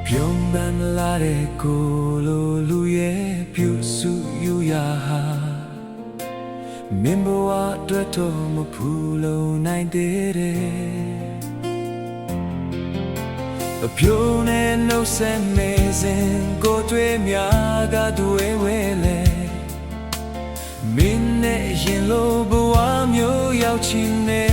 ပြုံးပန်းလာတဲ့ကိုလိုလူရဲ့ပြုစုယူရာဟာမင်းဘဝအတွက်တော့မဖူလုံနိုင်သေးတယ်အပြိုးနဲ့နှုတ်ဆက်နေစဉ်ကိုတွေ့များကတွေ့ဝဲလေမင်းနဲ့ရင်လိုဘဝမျိုးရောက်ချင်နေ